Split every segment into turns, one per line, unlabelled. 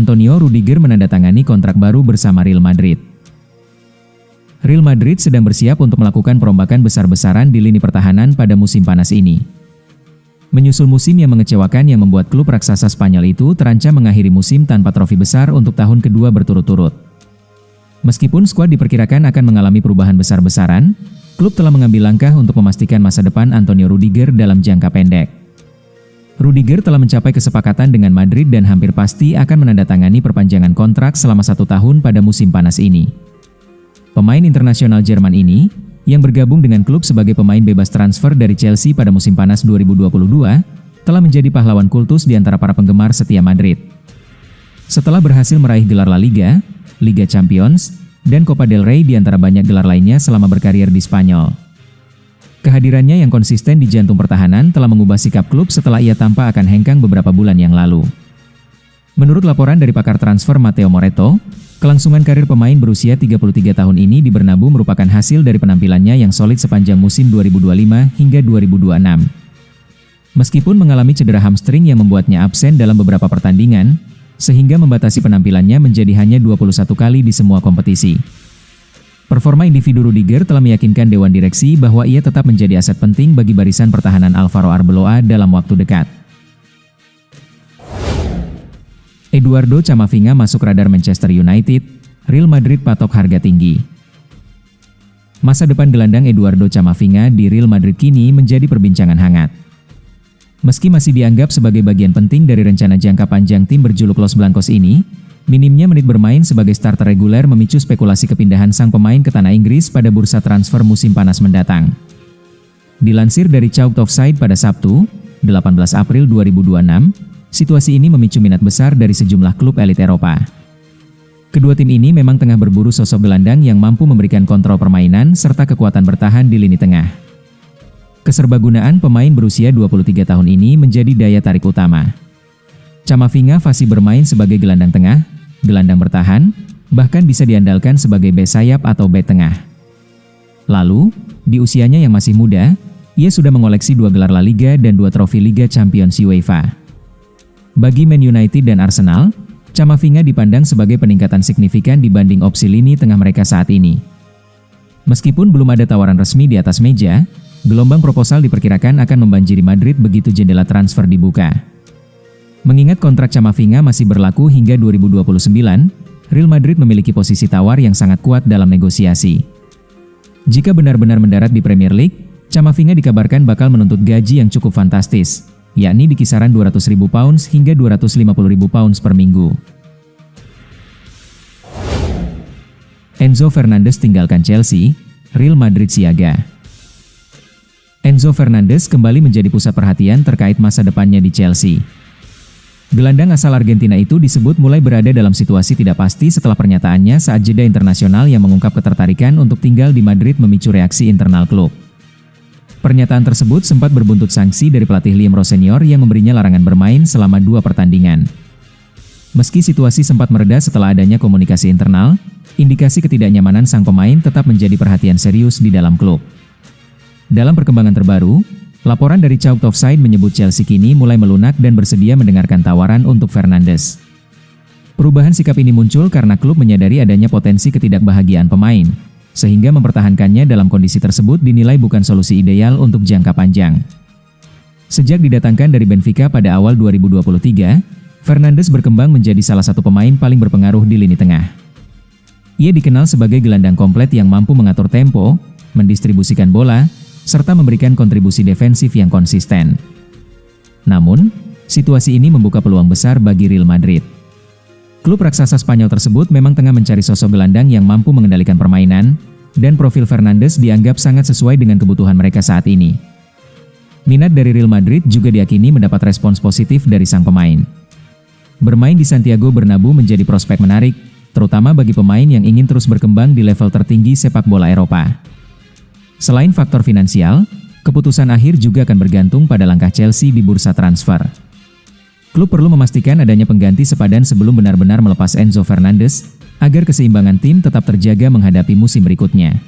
Antonio Rudiger menandatangani kontrak baru bersama Real Madrid. Real Madrid sedang bersiap untuk melakukan perombakan besar-besaran di lini pertahanan pada musim panas ini. Menyusul musim yang mengecewakan yang membuat klub raksasa Spanyol itu terancam mengakhiri musim tanpa trofi besar untuk tahun kedua berturut-turut. Meskipun skuad diperkirakan akan mengalami perubahan besar-besaran, klub telah mengambil langkah untuk memastikan masa depan Antonio Rudiger dalam jangka pendek. Rudiger telah mencapai kesepakatan dengan Madrid dan hampir pasti akan menandatangani perpanjangan kontrak selama 1 tahun pada musim panas ini. Pemain internasional Jerman ini, yang bergabung dengan klub sebagai pemain bebas transfer dari Chelsea pada musim panas 2022, telah menjadi pahlawan kultus di antara para penggemar setia Madrid. Setelah berhasil meraih gelar La Liga, Liga Champions, dan Copa del Rey di antara banyak gelar lainnya selama berkarir di Spanyol. Kehadirannya yang konsisten di jantung pertahanan telah mengubah sikap klub setelah ia tampak akan hengkang beberapa bulan yang lalu. Menurut laporan dari pakar transfer Matteo Moretto, kelangsungan karir pemain berusia 33 tahun ini di Bernabeu merupakan hasil dari penampilannya yang solid sepanjang musim 2025 hingga 2026. Meskipun mengalami cedera hamstring yang membuatnya absen dalam beberapa pertandingan, sehingga membatasi penampilannya menjadi hanya 21 kali di semua kompetisi. Performa individu Rudiger telah meyakinkan Dewan Direksi bahwa ia tetap menjadi aset penting bagi barisan pertahanan Alvaro Arbeloa dalam waktu dekat. Eduardo Camavinga masuk radar Manchester United, Real Madrid patok harga tinggi. Masa depan gelandang Eduardo Camavinga di Real Madrid kini menjadi perbincangan hangat. Meski masih dianggap sebagai bagian penting dari rencana jangka panjang tim berjuluk Los Blancos ini, minimnya menit bermain sebagai starter reguler memicu spekulasi kepindahan sang pemain ke tanah Inggris pada bursa transfer musim panas mendatang. Dilansir dari Chalked Offside pada Sabtu, 18 April 2026, situasi ini memicu minat besar dari sejumlah klub elit Eropa. Kedua tim ini memang tengah berburu sosok gelandang yang mampu memberikan kontrol permainan serta kekuatan bertahan di lini tengah. Keserbagunaan pemain berusia 23 tahun ini menjadi daya tarik utama. Camavinga fasih bermain sebagai gelandang tengah, gelandang bertahan, bahkan bisa diandalkan sebagai bek sayap atau bek tengah. Lalu, di usianya yang masih muda, ia sudah mengoleksi 2 gelar La Liga dan 2 trofi Liga Champions UEFA. Bagi Man United dan Arsenal, Camavinga dipandang sebagai peningkatan signifikan dibanding opsi lini tengah mereka saat ini. Meskipun belum ada tawaran resmi di atas meja, gelombang proposal diperkirakan akan membanjiri Madrid begitu jendela transfer dibuka. Mengingat kontrak Camavinga masih berlaku hingga 2029, Real Madrid memiliki posisi tawar yang sangat kuat dalam negosiasi. Jika benar-benar mendarat di Premier League, Camavinga dikabarkan bakal menuntut gaji yang cukup fantastis, yakni di kisaran 200.000 pounds hingga 250.000 pounds per minggu. Enzo Fernandez tinggalkan Chelsea, Real Madrid siaga. Enzo Fernandez kembali menjadi pusat perhatian terkait masa depannya di Chelsea. Gelandang asal Argentina itu disebut mulai berada dalam situasi tidak pasti setelah pernyataannya saat jeda internasional yang mengungkap ketertarikan untuk tinggal di Madrid memicu reaksi internal klub. Pernyataan tersebut sempat berbuntut sanksi dari pelatih Liam Rossenior yang memberinya larangan bermain selama 2 pertandingan. Meski situasi sempat mereda setelah adanya komunikasi internal, indikasi ketidaknyamanan sang pemain tetap menjadi perhatian serius di dalam klub. Dalam perkembangan terbaru, laporan dari Chalked Offside menyebut Chelsea kini mulai melunak dan bersedia mendengarkan tawaran untuk Fernandes. Perubahan sikap ini muncul karena klub menyadari adanya potensi ketidakbahagiaan pemain, sehingga mempertahankannya dalam kondisi tersebut dinilai bukan solusi ideal untuk jangka panjang. Sejak didatangkan dari Benfica pada awal 2023, Fernandes berkembang menjadi salah satu pemain paling berpengaruh di lini tengah. Ia dikenal sebagai gelandang komplet yang mampu mengatur tempo, mendistribusikan bola, serta memberikan kontribusi defensif yang konsisten. Namun, situasi ini membuka peluang besar bagi Real Madrid. Klub raksasa Spanyol tersebut memang tengah mencari sosok gelandang yang mampu mengendalikan permainan, dan profil Fernandes dianggap sangat sesuai dengan kebutuhan mereka saat ini. Minat dari Real Madrid juga diyakini mendapat respons positif dari sang pemain. Bermain di Santiago Bernabeu menjadi prospek menarik, terutama bagi pemain yang ingin terus berkembang di level tertinggi sepak bola Eropa. Selain faktor finansial, keputusan akhir juga akan bergantung pada langkah Chelsea di bursa transfer. Klub perlu memastikan adanya pengganti sepadan sebelum benar-benar melepas Enzo Fernandes, agar keseimbangan tim tetap terjaga menghadapi musim berikutnya.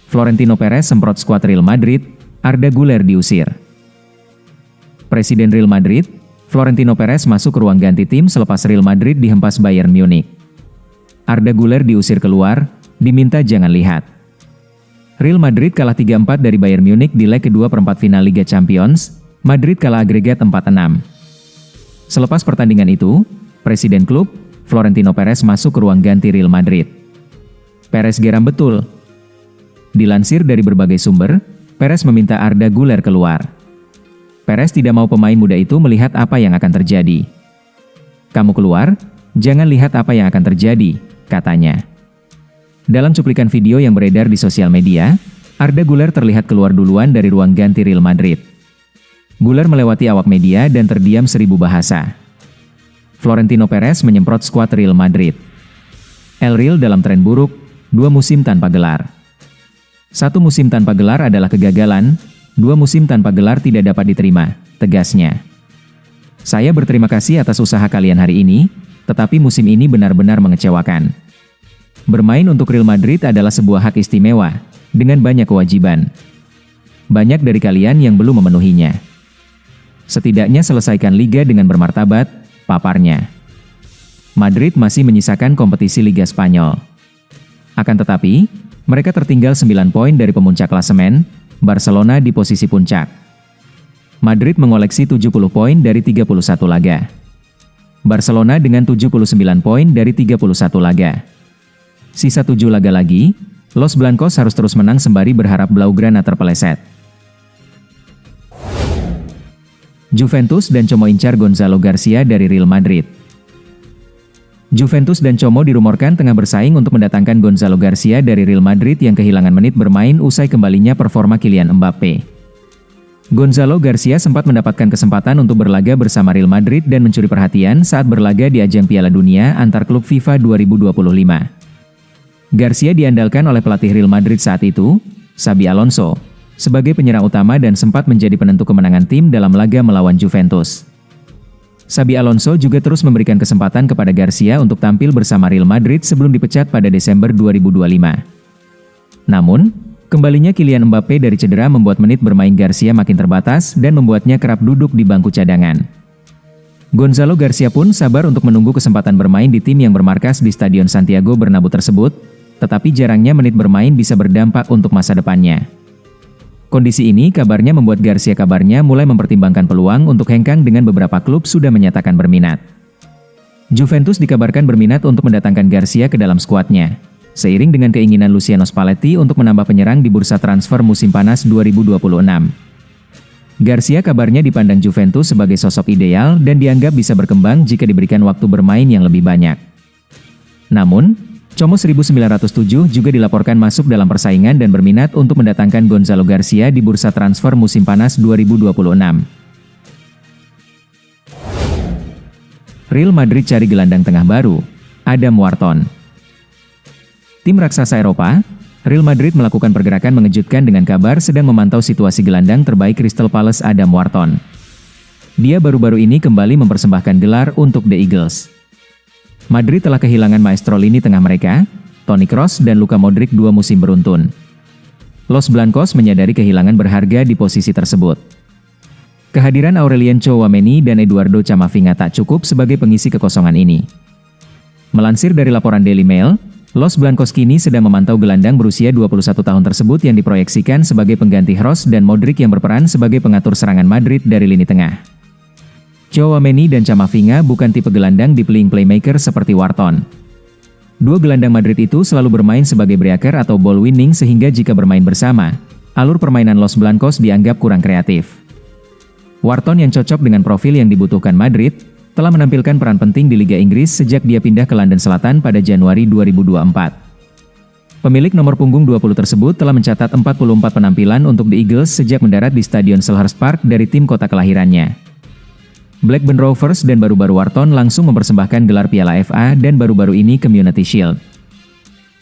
Florentino Perez semprot skuad Real Madrid, Arda Güler diusir. Presiden Real Madrid, Florentino Perez masuk ke ruang ganti tim selepas Real Madrid dihempas Bayern Munich. Arda Güler diusir keluar, diminta jangan lihat. Real Madrid kalah 3-4 dari Bayern Munich di leg kedua perempat final Liga Champions, Madrid kalah agregat 4-6. Selepas pertandingan itu, Presiden klub, Florentino Perez masuk ke ruang ganti Real Madrid. Perez geram betul. Dilansir dari berbagai sumber, Perez meminta Arda Güler keluar. Perez tidak mau pemain muda itu melihat apa yang akan terjadi. "Kamu keluar, jangan lihat apa yang akan terjadi," katanya. Dalam cuplikan video yang beredar di sosial media, Arda Güler terlihat keluar duluan dari ruang ganti Real Madrid. Güler melewati awak media dan terdiam 1000 bahasa. Florentino Perez menyemprot skuad Real Madrid. El Real dalam tren buruk, 2 musim tanpa gelar. 1 musim tanpa gelar adalah kegagalan, 2 musim tanpa gelar tidak dapat diterima, tegasnya. "Saya berterima kasih atas usaha kalian hari ini, tetapi musim ini benar-benar mengecewakan. Bermain untuk Real Madrid adalah sebuah hak istimewa, dengan banyak kewajiban. Banyak dari kalian yang belum memenuhinya. Setidaknya selesaikan liga dengan bermartabat," paparnya. Madrid masih menyisakan kompetisi Liga Spanyol. Akan tetapi, mereka tertinggal 9 poin dari pemuncak klasemen, Barcelona di posisi puncak. Madrid mengoleksi 70 poin dari 31 laga. Barcelona dengan 79 poin dari 31 laga. Sisa 7 laga lagi, Los Blancos harus terus menang sembari berharap Blaugrana terpeleset. Juventus dan Como incar Gonzalo Garcia dari Real Madrid. Juventus dan Como dirumorkan tengah bersaing untuk mendatangkan Gonzalo Garcia dari Real Madrid yang kehilangan menit bermain usai kembalinya performa Kylian Mbappe. Gonzalo Garcia sempat mendapatkan kesempatan untuk berlaga bersama Real Madrid dan mencuri perhatian saat berlaga di ajang Piala Dunia antar klub FIFA 2025. Garcia diandalkan oleh pelatih Real Madrid saat itu, Xabi Alonso, sebagai penyerang utama dan sempat menjadi penentu kemenangan tim dalam laga melawan Juventus. Xabi Alonso juga terus memberikan kesempatan kepada Garcia untuk tampil bersama Real Madrid sebelum dipecat pada Desember 2025. Namun, kembalinya Kylian Mbappe dari cedera membuat menit bermain Garcia makin terbatas dan membuatnya kerap duduk di bangku cadangan. Gonzalo Garcia pun sabar untuk menunggu kesempatan bermain di tim yang bermarkas di Stadion Santiago Bernabeu tersebut, tetapi jarangnya menit bermain bisa berdampak untuk masa depannya. Kondisi ini kabarnya membuat Garcia mulai mempertimbangkan peluang untuk hengkang dengan beberapa klub sudah menyatakan berminat. Juventus dikabarkan berminat untuk mendatangkan Garcia ke dalam skuadnya, seiring dengan keinginan Luciano Spalletti untuk menambah penyerang di bursa transfer musim panas 2026. Garcia kabarnya dipandang Juventus sebagai sosok ideal dan dianggap bisa berkembang jika diberikan waktu bermain yang lebih banyak. Namun, Como 1907 juga dilaporkan masuk dalam persaingan dan berminat untuk mendatangkan Gonzalo Garcia di bursa transfer musim panas 2026. Real Madrid cari gelandang tengah baru, Adam Wharton. Tim raksasa Eropa, Real Madrid melakukan pergerakan mengejutkan dengan kabar sedang memantau situasi gelandang terbaik Crystal Palace Adam Wharton. Dia baru-baru ini kembali mempersembahkan gelar untuk The Eagles. Madrid telah kehilangan maestro lini tengah mereka, Toni Kroos dan Luka Modric 2 musim beruntun. Los Blancos menyadari kehilangan berharga di posisi tersebut. Kehadiran Aurelien Tchouaméni dan Eduardo Camavinga tak cukup sebagai pengisi kekosongan ini. Melansir dari laporan Daily Mail, Los Blancos kini sedang memantau gelandang berusia 21 tahun tersebut yang diproyeksikan sebagai pengganti Kroos dan Modric yang berperan sebagai pengatur serangan Madrid dari lini tengah. Tchouaméni dan Camavinga bukan tipe gelandang di playing playmaker seperti Wharton. 2 gelandang Madrid itu selalu bermain sebagai breaker atau ball winning sehingga jika bermain bersama, alur permainan Los Blancos dianggap kurang kreatif. Wharton yang cocok dengan profil yang dibutuhkan Madrid, telah menampilkan peran penting di Liga Inggris sejak dia pindah ke London Selatan pada Januari 2024. Pemilik nomor punggung 20 tersebut telah mencatat 44 penampilan untuk The Eagles sejak mendarat di Stadion Selhurst Park dari tim kota kelahirannya. Blackburn Rovers dan baru-baru Wharton langsung mempersembahkan gelar Piala FA dan baru-baru ini Community Shield.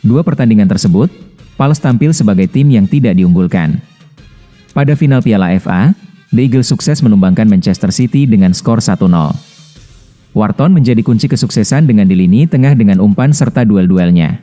2 pertandingan tersebut, Palace tampil sebagai tim yang tidak diunggulkan. Pada final Piala FA, The Eagles sukses menumbangkan Manchester City dengan skor 1-0. Wharton menjadi kunci kesuksesan dengan di lini tengah dengan umpan serta duel-duelnya.